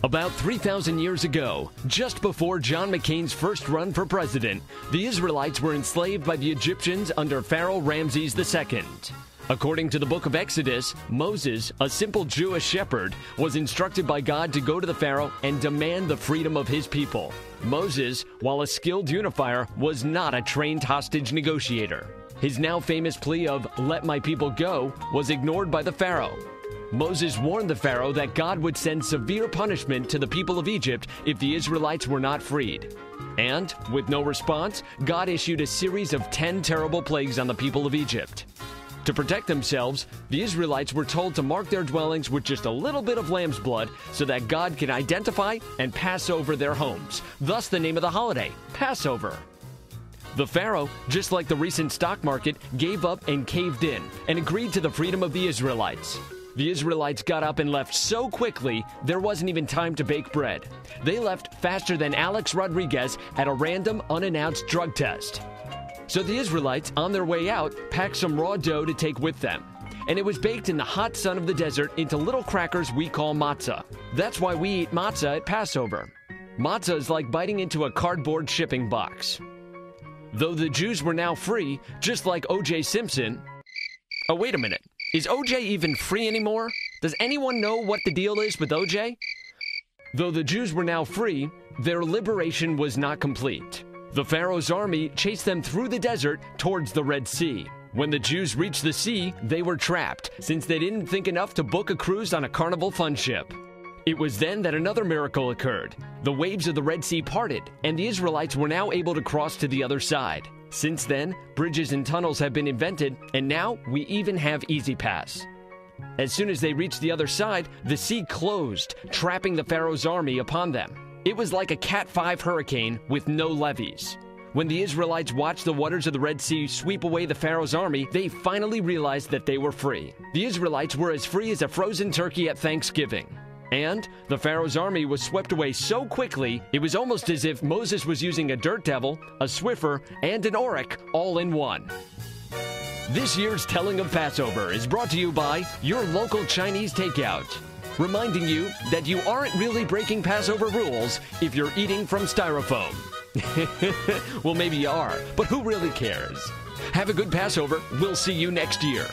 About 3,000 years ago, just before John McCain's first run for president, the Israelites were enslaved by the Egyptians under Pharaoh Ramses II. According to the book of Exodus, Moses, a simple Jewish shepherd, was instructed by God to go to the Pharaoh and demand the freedom of his people. Moses, while a skilled unifier, was not a trained hostage negotiator. His now famous plea of, "Let my people go," was ignored by the Pharaoh. Moses warned the Pharaoh that God would send severe punishment to the people of Egypt if the Israelites were not freed. And, with no response, God issued a series of 10 terrible plagues on the people of Egypt. To protect themselves, the Israelites were told to mark their dwellings with just a little bit of lamb's blood so that God can identify and pass over their homes. Thus the name of the holiday, Passover. The Pharaoh, just like the recent stock market, gave up and caved in and agreed to the freedom of the Israelites. The Israelites got up and left so quickly, there wasn't even time to bake bread. They left faster than Alex Rodriguez at a random, unannounced drug test. So the Israelites, on their way out, packed some raw dough to take with them. And it was baked in the hot sun of the desert into little crackers we call matzah. That's why we eat matzah at Passover. Matzah is like biting into a cardboard shipping box. Though the Jews were now free, just like O.J. Simpson... Oh, wait a minute. Is O.J. even free anymore? Does anyone know what the deal is with O.J.? Though the Jews were now free, their liberation was not complete. The Pharaoh's army chased them through the desert towards the Red Sea. When the Jews reached the sea, they were trapped, since they didn't think enough to book a cruise on a Carnival fun ship. It was then that another miracle occurred. The waves of the Red Sea parted, and the Israelites were now able to cross to the other side. Since then, bridges and tunnels have been invented, and now we even have Easy Pass. As soon as they reached the other side, the sea closed, trapping the Pharaoh's army upon them. It was like a Cat 5 hurricane with no levees. When the Israelites watched the waters of the Red Sea sweep away the Pharaoh's army, they finally realized that they were free. The Israelites were as free as a frozen turkey at Thanksgiving. And the Pharaoh's army was swept away so quickly, it was almost as if Moses was using a dirt devil, a Swiffer, and an Auric all in one. This year's Telling of Passover is brought to you by your local Chinese takeout, reminding you that you aren't really breaking Passover rules if you're eating from styrofoam. Well, maybe you are, but who really cares? Have a good Passover. We'll see you next year.